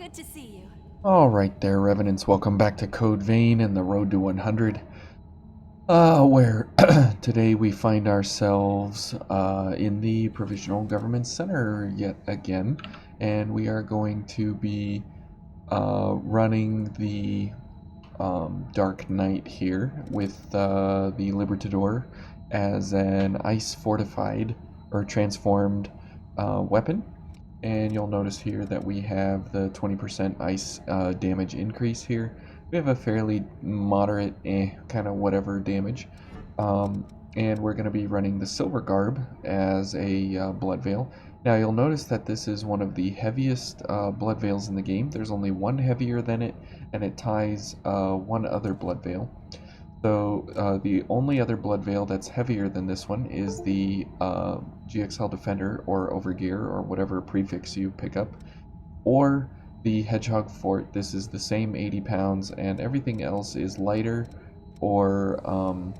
Good to see you. Alright there, Revenants, welcome back to Code Vein and the Road to 100. Where today we find ourselves in the Provisional Government Center yet again, and we are going to be running the Dark Knight here with the Libertador as an ice fortified or transformed weapon. And you'll notice here that we have the 20% ice damage increase here. We have a fairly moderate, kind of whatever damage. And we're going to be running the Silver Garb as a Blood Veil. Now you'll notice that this is one of the heaviest Blood Veils in the game. There's only one heavier than it, and it ties one other Blood Veil. So the only other Blood Veil that's heavier than this one is the GXL Defender or Overgear or whatever prefix you pick up, or the Hedgehog Fort. This is the same 80 pounds, and everything else is lighter, or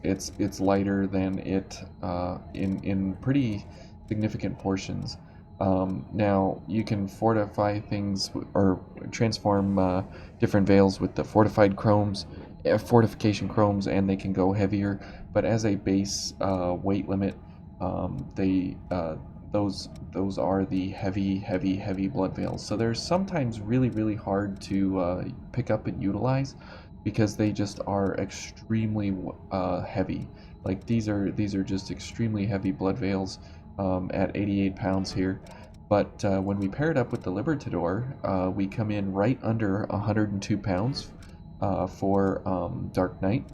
it's lighter than it in pretty significant portions. Now you can fortify things or transform different veils with the fortified chromes, fortification chromes, and they can go heavier. But as a base weight limit, those are the heavy blood veils. So they're sometimes really hard to pick up and utilize because they just are extremely heavy. Like these are just extremely heavy blood veils at 88 pounds here. But when we pair it up with the Libertador, we come in right under 102 pounds for Dark Knight.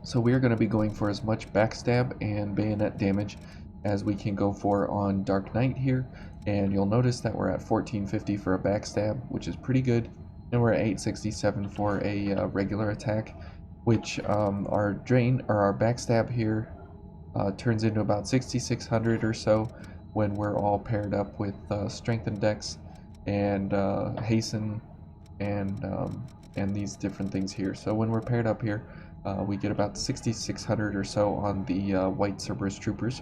So we are going to be going for as much backstab and bayonet damage as we can go for on Dark Knight here. And you'll notice that we're at 1450 for a backstab, which is pretty good. And we're at 867 for a regular attack, which our backstab here turns into about 6600 or so when we're all paired up with Strength and Dex and Hasten and these different things here. So when we're paired up here, we get about 6600 or so on the White Cerberus Troopers.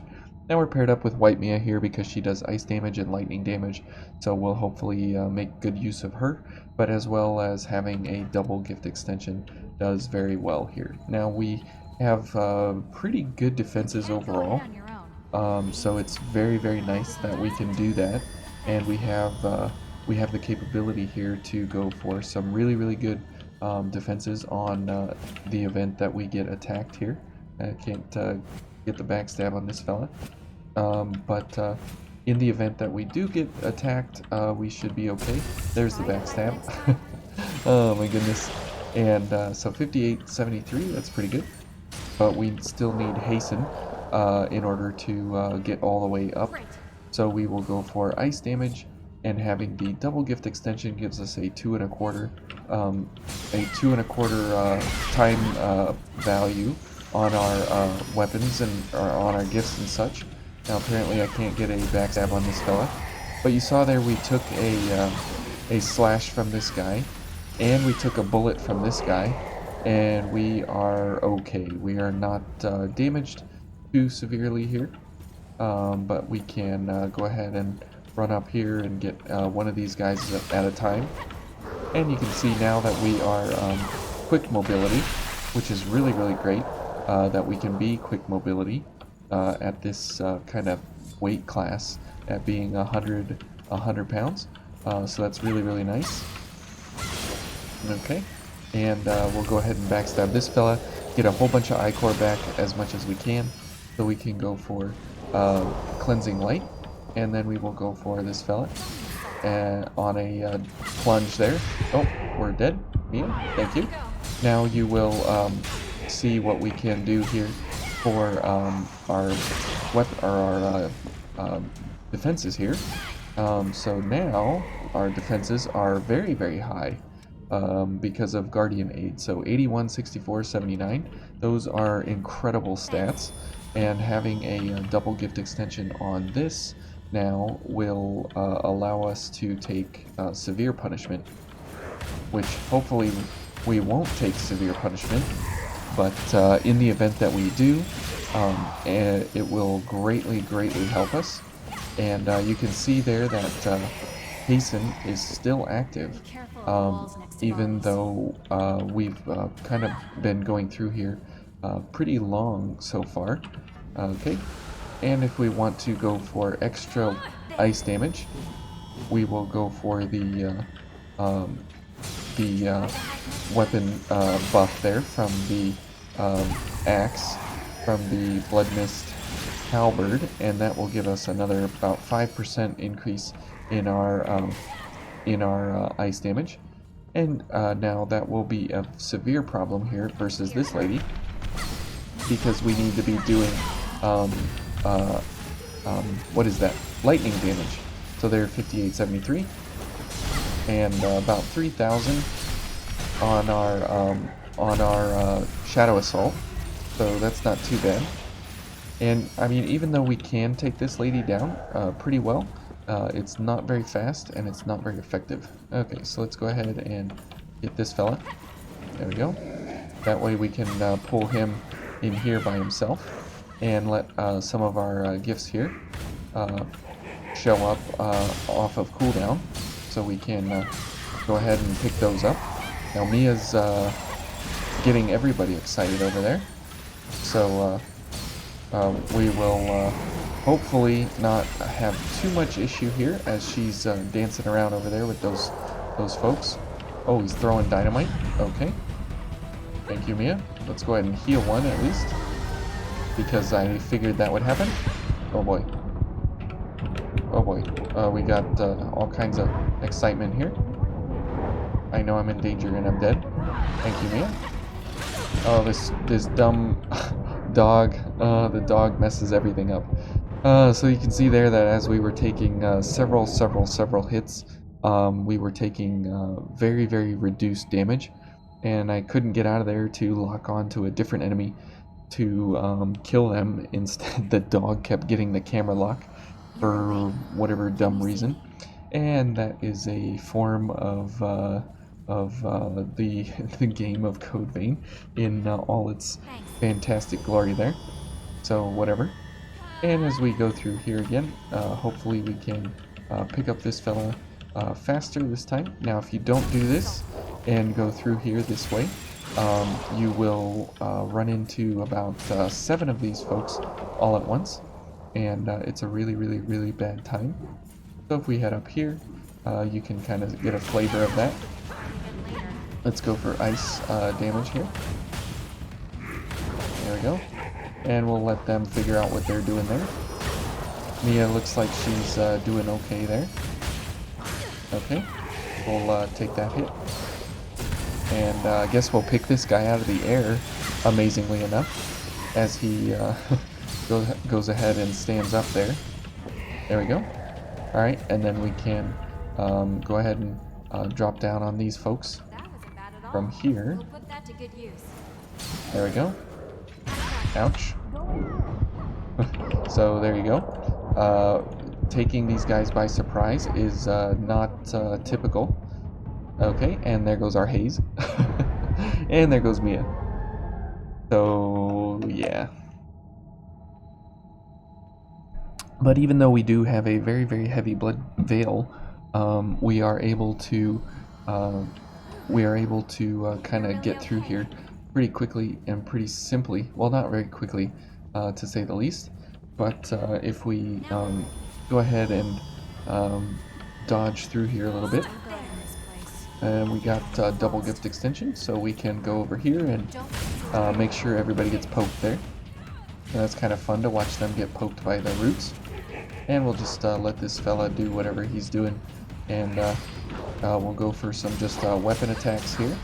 Now we're paired up with White Mia here because she does ice damage and lightning damage, so we'll hopefully make good use of her, but as well as having a double gift extension does very well here. Now we have pretty good defenses overall, so it's very nice that we can do that, and we have the capability here to go for some really good defenses on the event that we get attacked here. I can't get the backstab on this fella, but in the event that we do get attacked, we should be okay. There's the backstab. Oh my goodness. And so 5873, that's pretty good, but we still need hasten in order to get all the way up. So we will go for ice damage, and having the double gift extension gives us a 2 1/4 time value on our weapons and on our gifts and such. Now apparently I can't get a backstab on this fella, but you saw there we took a slash from this guy, and we took a bullet from this guy, and we are okay. We are not damaged too severely here, but we can go ahead and run up here and get one of these guys at a time. And you can see now that we are quick mobility, which is really great, that we can be quick mobility at this kind of weight class at being 100 pounds. So that's really nice. Okay, and we'll go ahead and backstab this fella, get a whole bunch of Ichor back as much as we can, so we can go for Cleansing Light, and then we will go for this fella on a plunge there. Oh, we're dead. Mia, thank you. Now you will see what we can do here for our defenses here. So now our defenses are very high because of Guardian Aid. So 81, 64, 79. Those are incredible stats, and having a double gift extension on this now will allow us to take severe punishment, which hopefully we won't take severe punishment, but in the event that we do, it will greatly help us. And you can see there that Hasten is still active, even though we've kind of been going through here pretty long so far. Okay, and if we want to go for extra ice damage, we will go for the weapon buff there from the axe, from the Blood Mist halberd, and that will give us another about 5% increase in our ice damage. And now that will be a severe problem here versus this lady, because we need to be doing what is that? Lightning damage. So they're 5873, and about 3,000 on our Shadow Assault. So that's not too bad. And I mean, even though we can take this lady down pretty well, it's not very fast and it's not very effective. Okay, so let's go ahead and get this fella. There we go. That way we can pull him in here by himself and let some of our gifts here show up off of cooldown, so we can go ahead and pick those up. Now Mia's getting everybody excited over there, so we will hopefully not have too much issue here as she's dancing around over there with those folks. Oh, he's throwing dynamite. Okay. Thank you, Mia. Let's go ahead and heal one at least, because I figured that would happen. Oh boy. Oh boy. We got all kinds of excitement here. I know I'm in danger and I'm dead. Thank you, Mia. Oh, this dumb dog. The dog messes everything up. So you can see there that as we were taking several hits, we were taking very, very reduced damage, and I couldn't get out of there to lock on to a different enemy to kill them. Instead, the dog kept getting the camera lock for whatever dumb reason, and that is a form of the game of Code Vein in all its fantastic glory there. So whatever. And as we go through here again, hopefully we can pick up this fella faster this time. Now if you don't do this and go through here this way, you will run into about 7 of these folks all at once, and it's a really, really, really bad time. So if we head up here, you can kind of get a flavor of that. Let's go for ice damage here. There we go. And we'll let them figure out what they're doing there. Mia looks like she's doing okay there. Okay, we'll take that hit. And I guess we'll pick this guy out of the air, amazingly enough, as he goes ahead and stands up there. There we go. Alright, and then we can go ahead and drop down on these folks from here. There we go. Ouch. So there you go. Taking these guys by surprise is not typical. Okay, and there goes our Haze. And there goes Mia. So, yeah. But even though we do have a very, very heavy blood veil, we are able to kind of get through here pretty quickly and pretty simply. Well, not very quickly, to say the least. But if we go ahead and dodge through here a little bit, and we got double gift extension, so we can go over here and make sure everybody gets poked there. And that's kind of fun to watch them get poked by the roots. And we'll just let this fella do whatever he's doing, and we'll go for some just weapon attacks here.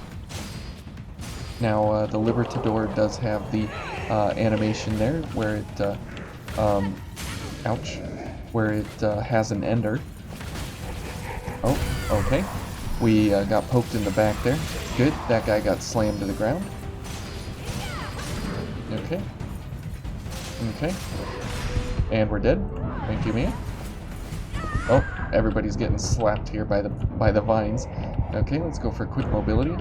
Now the Libertador does have the animation there where it ouch, where it has an ender. Oh, okay. We got poked in the back there. Good. That guy got slammed to the ground. Okay. Okay. And we're dead. Thank you, Mia. Oh, everybody's getting slapped here by the vines. Okay, let's go for quick mobility.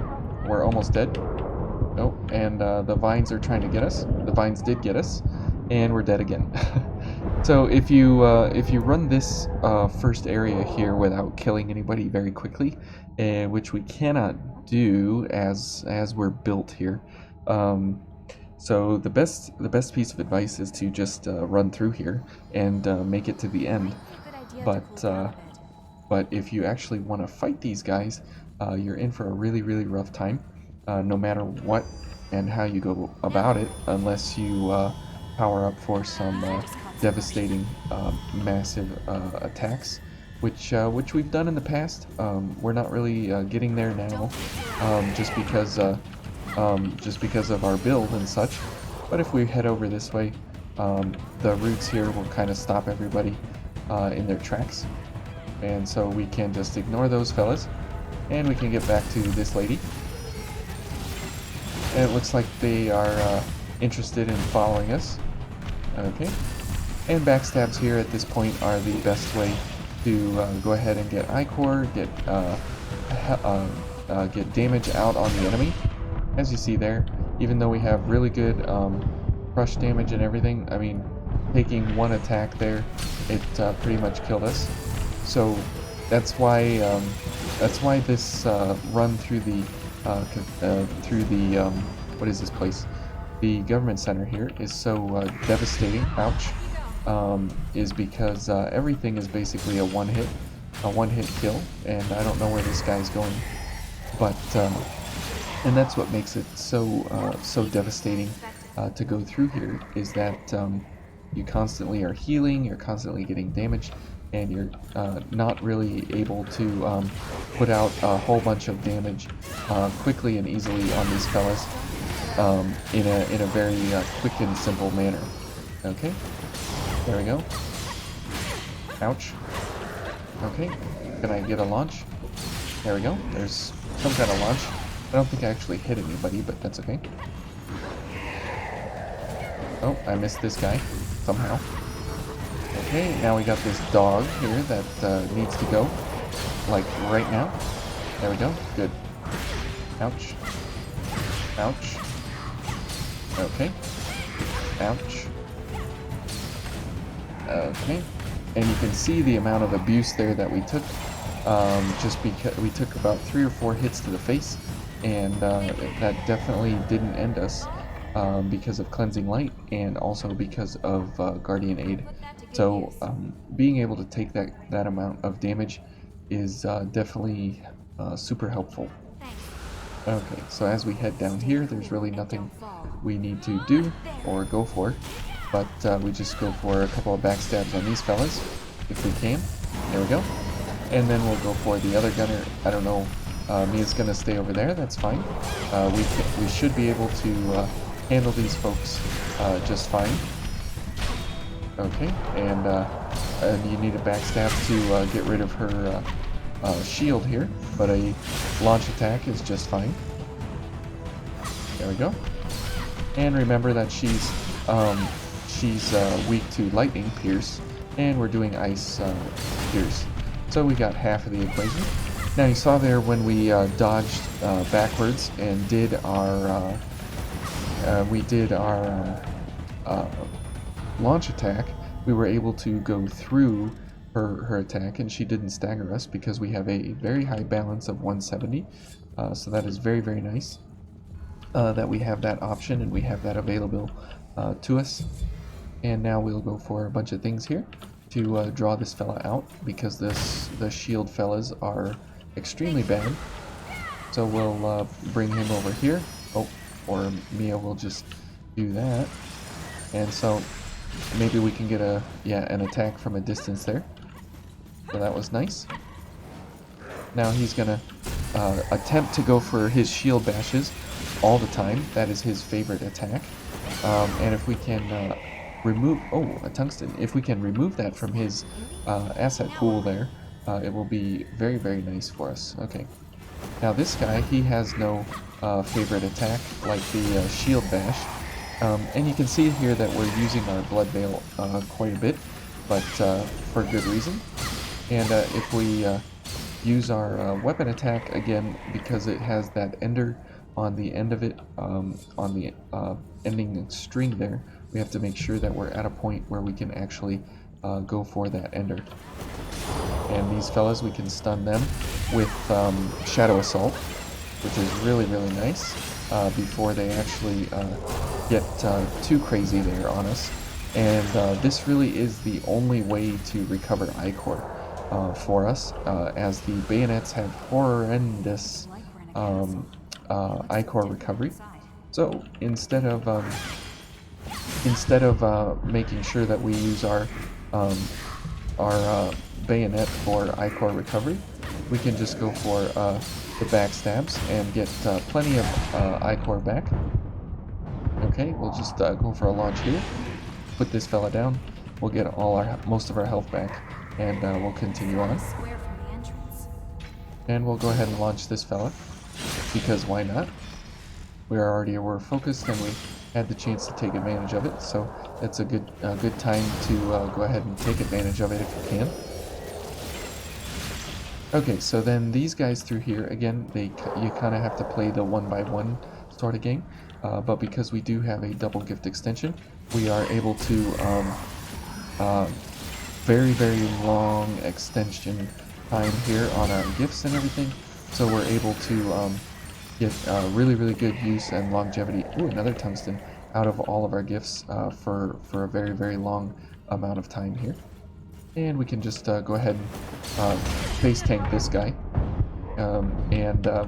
We're almost dead. Oh, and the vines are trying to get us. The vines did get us, and we're dead again. So if you run this first area here without killing anybody very quickly, which we cannot do as we're built here, um, so the best piece of advice is to just run through here and make it to the end. But but if you actually want to fight these guys, you're in for a really rough time, no matter what and how you go about it, unless you power up for some devastating, massive attacks, which we've done in the past. We're not really getting there now, just because of our build and such. But if we head over this way, the roots here will kind of stop everybody in their tracks. And so we can just ignore those fellas, and we can get back to this lady. And it looks like they are interested in following us. Okay. And backstabs here at this point are the best way to go ahead and get Ichor, get damage out on the enemy. As you see there, even though we have really good crush damage and everything, I mean, taking one attack there, it pretty much killed us. So that's why this run through the what is this place? The government center here is so devastating. Ouch. Is because everything is basically a one hit kill, and I don't know where this guy's going, but and that's what makes it so devastating to go through here, is that you constantly are healing, you're constantly getting damaged, and you're not really able to put out a whole bunch of damage quickly and easily on these fellas in a very quick and simple manner. Okay, there we go. Ouch. Okay, can I get a launch? There we go. There's some kind of launch. I don't think I actually hit anybody, but that's okay. Oh, I missed this guy somehow. Okay, now we got this dog here that needs to go, like right now. There we go. Good. Ouch. Ouch. Okay. Ouch. Okay. And you can see the amount of abuse there that we took, just because we took about 3 or 4 hits to the face, and that definitely didn't end us because of Cleansing Light and also because of Guardian Aid. So being able to take that amount of damage is definitely super helpful. Okay, so as we head down here, there's really nothing we need to do or go for, but we just go for a couple of backstabs on these fellas, if we can. There we go. And then we'll go for the other gunner. I don't know, Mia's gonna stay over there, that's fine. We should be able to handle these folks just fine. Okay, and you need a backstab to get rid of her shield here, but a launch attack is just fine. There we go. And remember that she's weak to lightning pierce, and we're doing ice pierce. So we got half of the equation. Now you saw there when we dodged backwards and did our launch attack, we were able to go through her attack, and she didn't stagger us because we have a very high balance of 170. So that is very nice that we have that option and we have that available to us. And now we'll go for a bunch of things here to draw this fella out, because the shield fellas are extremely bad. So we'll bring him over here. Oh, or Mia will just do that. And so maybe we can get an attack from a distance there. So that was nice. Now he's gonna attempt to go for his shield bashes all the time. That is his favorite attack. And if we can remove, a tungsten. If we can remove that from his asset pool there, it will be very nice for us. Okay. Now this guy, he has no favorite attack like the shield bash. And you can see here that we're using our Blood Veil quite a bit, but for good reason. And if we use our weapon attack again, because it has that ender on the end of it, on the ending string there, we have to make sure that we're at a point where we can actually go for that ender. And these fellas, we can stun them with Shadow Assault, which is really, really nice, before they actually get too crazy there on us. And this really is the only way to recover Ichor for us, as the bayonets have horrendous Ichor recovery. So instead of making sure that we use our bayonet for Ichor recovery, we can just go for the backstabs and get plenty of Ichor back. Okay, we'll just go for a launch here, put this fella down, we'll get most of our health back, and we'll continue on. And we'll go ahead and launch this fella, because why not? We're focused and we had the chance to take advantage of it, so it's a good time to go ahead and take advantage of it if you can. Okay, so then these guys through here, again, you kind of have to play the 1-by-1 sort of game, but because we do have a double gift extension, we are able to very, very long extension time here on our gifts and everything, so we're able to get really, really good use and longevity, ooh, another tungsten, out of all of our gifts for a very, very long amount of time here. And we can just go ahead and face tank this guy, and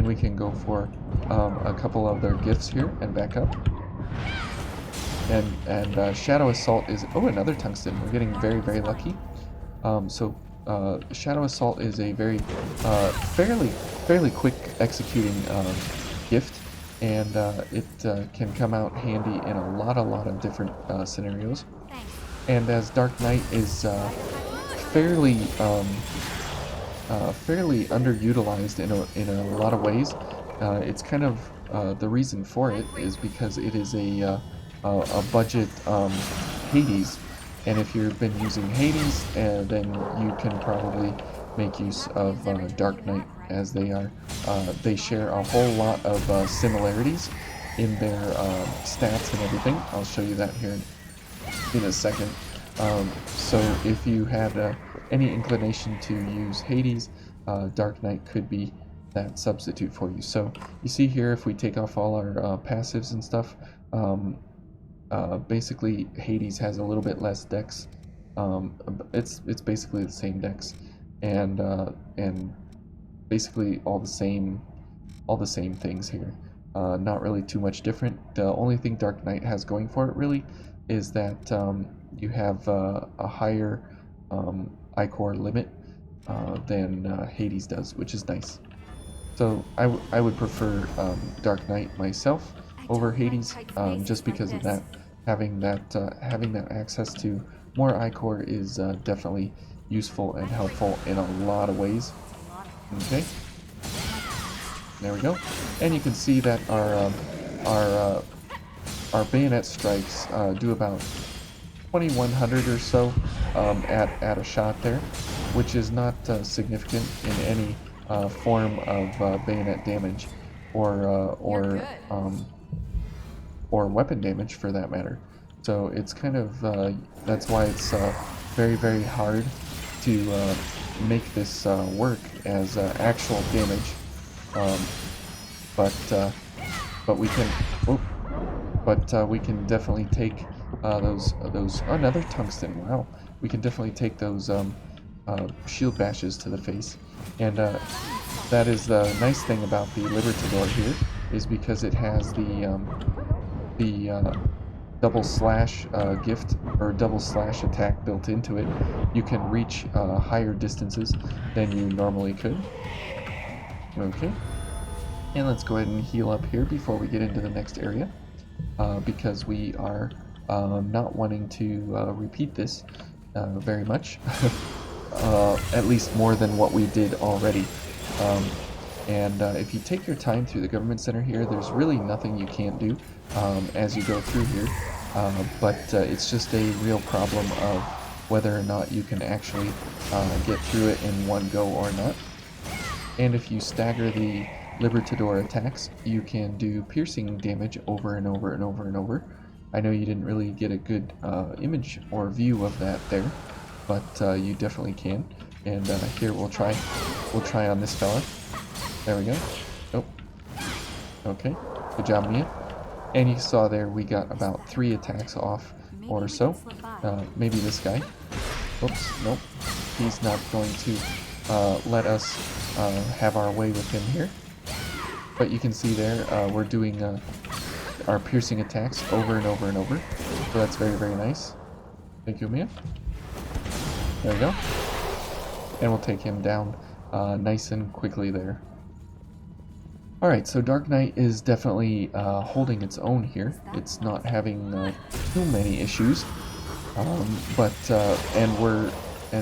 we can go for a couple of their gifts here and back up. And Shadow Assault is, oh, another tungsten. We're getting very, very lucky. Shadow Assault is a very fairly quick executing gift, and it can come out handy in a lot of different scenarios. And as Dark Knight is fairly underutilized in a lot of ways, it's kind of the reason for it is because it is a budget Hades. And if you've been using Hades, then you can probably make use of Dark Knight, as they share a whole lot of similarities in their stats and everything. I'll show you that here in a second. So if you had any inclination to use Hades, Dark Knight could be that substitute for you. So you see here, if we take off all our passives and stuff, basically Hades has a little bit less dex. It's basically the same dex, and basically all the same things here. Not really too much different. The only thing Dark Knight has going for it really is that you have a higher Ichor limit than Hades does, which is nice. So I would prefer Dark Knight myself over Hades, just because of that. Having that access to more Ichor is definitely useful and helpful in a lot of ways. Okay, there we go, and you can see that our bayonet strikes do about 2100 or so at a shot there, which is not significant in any form of bayonet damage or weapon damage for that matter. So it's kind of that's why it's very, very hard to make this work as actual damage. But we can. Oh, but we can definitely take those another tungsten. Wow, we can definitely take those shield bashes to the face, and that is the nice thing about the Libertador here, is because it has the double slash gift or double slash attack built into it. You can reach higher distances than you normally could. Okay, and let's go ahead and heal up here before we get into the next area, because we are not wanting to repeat this very much, at least more than what we did already. And if you take your time through the government center here, there's really nothing you can't do as you go through here, but it's just a real problem of whether or not you can actually get through it in one go or not. And if you stagger the Libertador attacks, you can do piercing damage over and over and over and over. I know you didn't really get a good image or view of that there, but you definitely can. And here we'll try on this fella. There we go. Oh, okay. Good job, Mia. And you saw there we got about 3 attacks off or so. Maybe this guy. Oops, nope. He's not going to let us have our way with him here. But you can see there we're doing our piercing attacks over and over and over. So that's very, very nice. Thank you, Mia. There we go. And we'll take him down nice and quickly there. Alright, so Dark Knight is definitely holding its own here. It's not having too many issues. And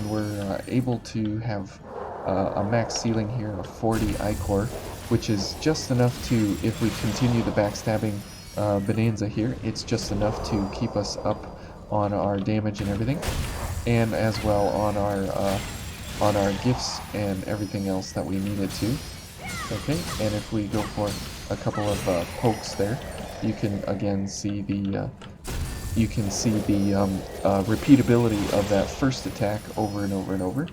we're able to have a max ceiling here of 40 Ichor, which is just enough to, if we continue the backstabbing bonanza here, it's just enough to keep us up on our damage and everything, and as well on our gifts and everything else that we needed to. Okay, and if we go for a couple of pokes there, you can again see the repeatability of that first attack over and over and over.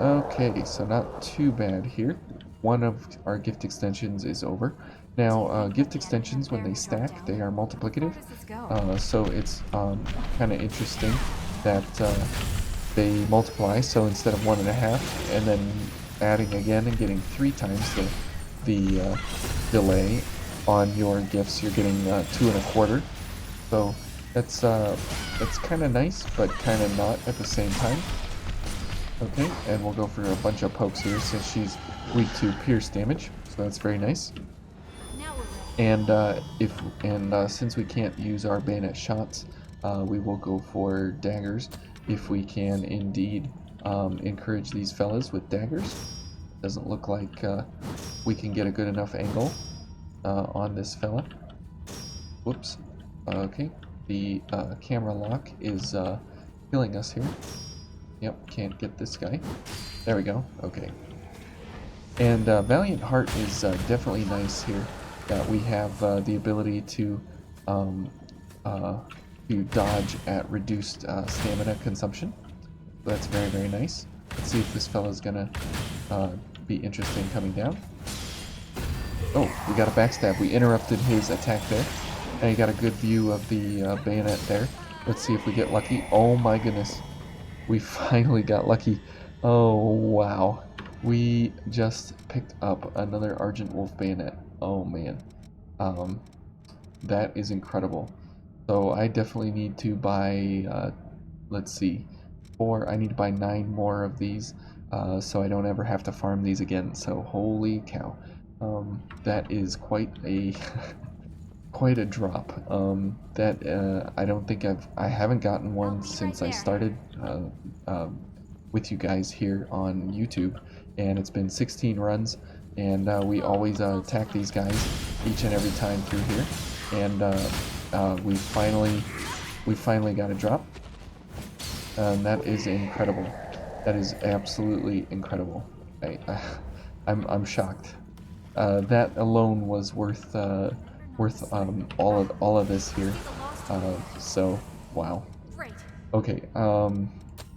Okay, so not too bad here. One of our gift extensions is over. Now, gift extensions, when they stack, they are multiplicative. So it's kind of interesting that they multiply. So instead of 1.5, and then adding again and getting 3 times the delay on your gifts, you're getting 2.25. So that's kind of nice, but kind of not at the same time. Okay, and we'll go for a bunch of pokes here since she's weak to pierce damage, so that's very nice. And since we can't use our bayonet shots, we will go for daggers if we can indeed encourage these fellas with daggers. Doesn't look like we can get a good enough angle on this fella. Whoops. Okay, the camera lock is killing us here. Yep, can't get this guy. There we go. Okay. And Valiant Heart is definitely nice here. That we have the ability to dodge at reduced stamina consumption. So that's very, very nice. Let's see if this fella's gonna be interesting coming down. Oh, we got a backstab. We interrupted his attack there. And you got a good view of the bayonet there. Let's see if we get lucky. Oh my goodness. We finally got lucky. Oh, wow. We just picked up another Argent Wolf bayonet. Oh, man. That is incredible. So I definitely need to buy, let's see, 4. I need to buy 9 more of these so I don't ever have to farm these again. So holy cow. That is quite a... quite a drop. I don't think I haven't gotten one since I started with you guys here on YouTube, and it's been 16 runs, and we always attack these guys each and every time through here, and we finally got a drop, and that is incredible. That is absolutely incredible. I'm shocked. That alone was worth all of this here. So wow. Okay.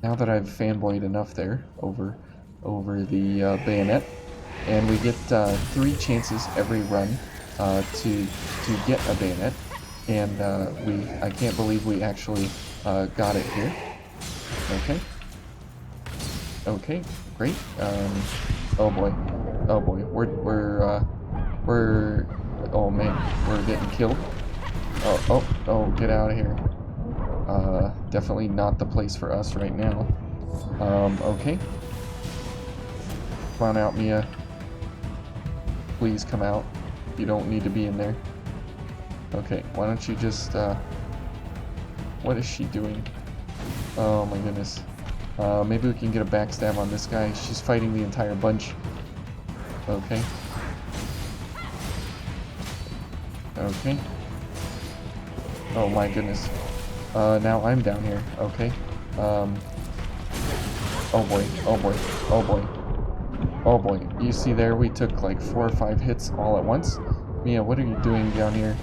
Now that I've fanboyed enough there over the bayonet, and we get 3 chances every run to get a bayonet, and I can't believe we actually got it here. Okay. Okay. Great. Oh boy. Oh boy. We're oh man, we're getting killed. Oh, get out of here. Definitely not the place for us right now. Okay. Come on out, Mia. Please come out. You don't need to be in there. Okay, why don't you just, what is she doing? Oh my goodness. Maybe we can get a backstab on this guy. She's fighting the entire bunch. Okay. Okay. Oh my goodness. Now I'm down here. Okay. Oh boy. Oh boy. Oh boy. Oh boy, you see there we took like 4 or 5 hits all at once. Mia, what are you doing down here?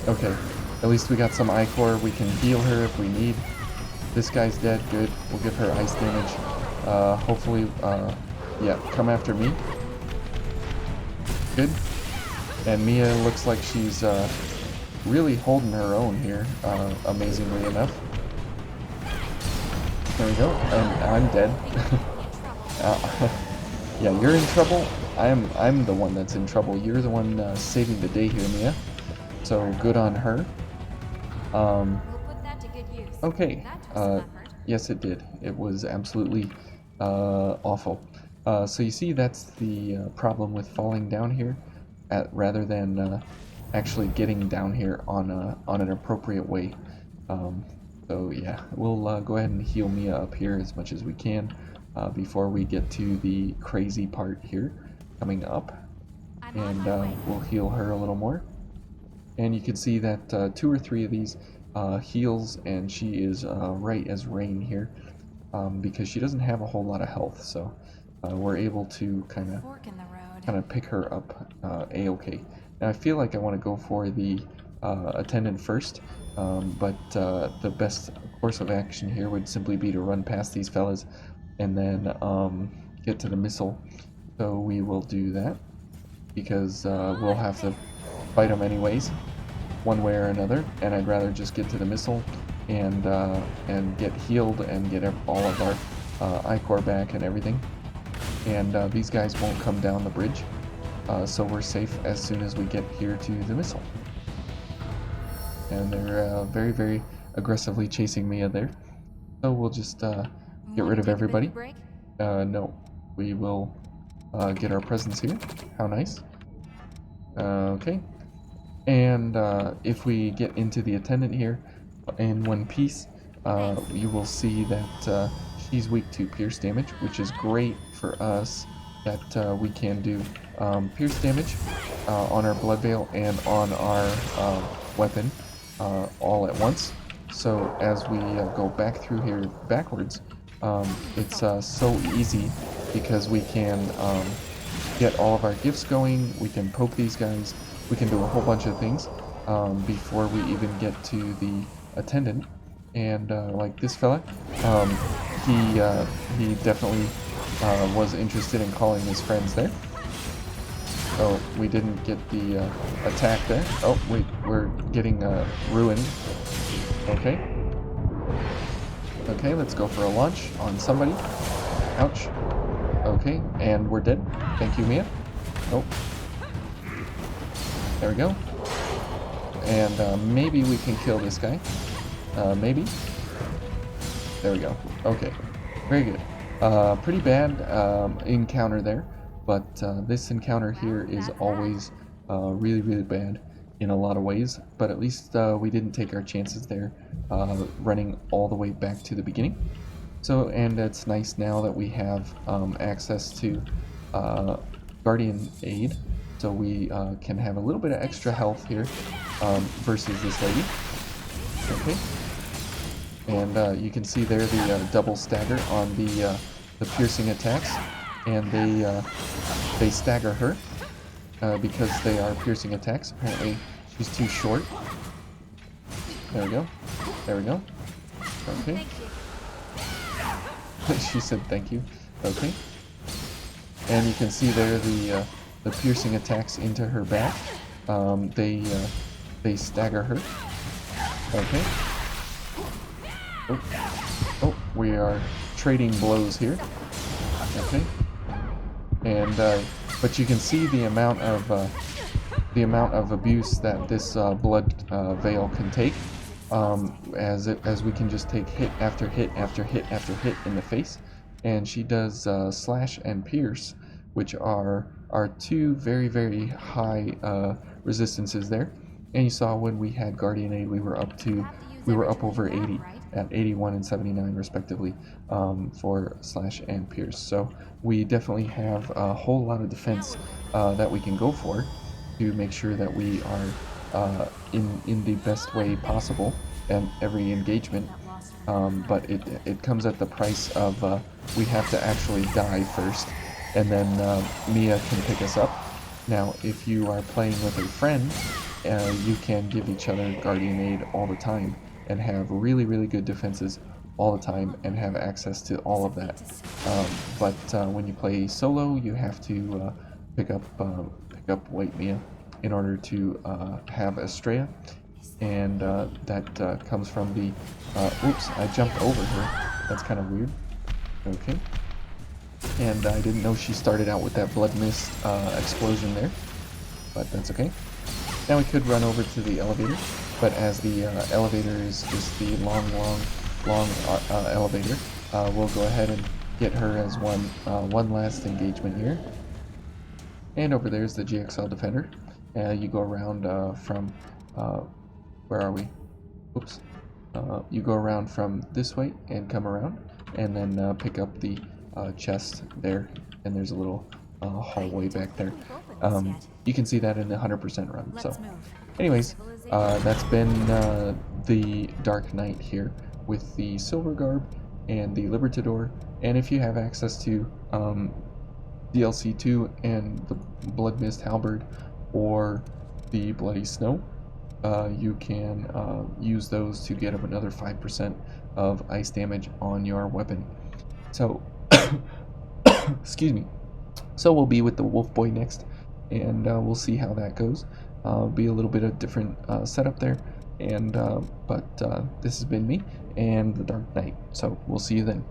Okay, at least we got some Ichor. We can heal her if we need. This guy's dead, good. We'll give her ice damage. Hopefully, yeah, come after me. Good. And Mia looks like she's really holding her own here, amazingly enough. There we go, and I'm dead. Yeah, you're in trouble. I'm the one that's in trouble. You're the one saving the day here, Mia. So good on her. Okay. Yes, it did. It was absolutely awful. So you see, that's the problem with falling down here, rather than actually getting down here on an appropriate way. So yeah, we'll go ahead and heal Mia up here as much as we can before we get to the crazy part here coming up, and we'll heal her a little more. And you can see that 2 or 3 of these heals, and she is right as rain here, because she doesn't have a whole lot of health, so we're able to kind of pick her up a-okay. Now I feel like I want to go for the attendant first, but the best course of action here would simply be to run past these fellas and then get to the missile. So we will do that, because we'll have to fight them anyways, one way or another, and I'd rather just get to the missile and get healed and get all of our Ichor back and everything. And these guys won't come down the bridge, so we're safe as soon as we get here to the missile. And they're very, very aggressively chasing Mia there. So we'll just get rid of everybody. No, we will get our presents here. How nice. Okay. And if we get into the attendant here in one piece, you will see that she's weak to pierce damage, which is great for us, that we can do pierce damage on our blood veil and on our weapon all at once. So as we go back through here backwards, it's so easy, because we can get all of our gifts going, we can poke these guys, we can do a whole bunch of things before we even get to the attendant. And like this fella, he definitely was interested in calling his friends there. Oh, we didn't get the attack there. Oh, wait, we're getting ruined. Okay. Okay, let's go for a launch on somebody. Ouch. Okay, and we're dead. Thank you, Mia. Oh. There we go. And maybe we can kill this guy. Maybe. There we go. Okay. Very good. Pretty bad encounter there. But this encounter here is always really, really bad in a lot of ways. But at least we didn't take our chances there, running all the way back to the beginning. So, and it's nice now that we have access to Guardian Aid. So we can have a little bit of extra health here versus this lady. Okay. And you can see there the double stagger on the piercing attacks. And they stagger her because they are piercing attacks. Apparently she's too short. There we go. There we go. Okay. She said thank you. Okay. And you can see there the piercing attacks into her back. They stagger her. Okay. Oh, we are trading blows here. Okay. And but you can see the amount of abuse that this blood veil can take, as we can just take hit after hit after hit after hit in the face. And she does slash and pierce, which are 2 very, very high resistances there. And you saw when we had Guardian Aid, we were up over 80 at 81 and 79 respectively for slash and pierce. So we definitely have a whole lot of defense that we can go for to make sure that we are in the best way possible and every engagement. but it comes at the price of we have to actually die first, and then Mia can pick us up. Now, if you are playing with a friend, you can give each other Guardian Aid all the time and have really, really good defenses all the time and have access to all of that. But when you play solo, you have to pick up White Mia in order to have Estrella, and that comes from the. Oops! I jumped over her. That's kind of weird. Okay. And I didn't know she started out with that blood mist explosion there, but that's okay. Now we could run over to the elevator, but as the elevator is just the long elevator, we'll go ahead and get her as one last engagement here. And over there's the GXL Defender. You go around from, where are we? Oops. You go around from this way and come around, and then pick up the chest there, and there's a little hallway back there. You can see that in the 100% run. So, anyways, that's been the Dark Knight here with the Silver Garb and the Libertador. And if you have access to DLC 2 and the Blood Mist Halberd or the Bloody Snow, you can use those to get up another 5% of ice damage on your weapon. So, excuse me. So we'll be with the Wolf Boy next, and we'll see how that goes. Be a little bit of different setup there, and but this has been me and the Dark Knight. So we'll see you then.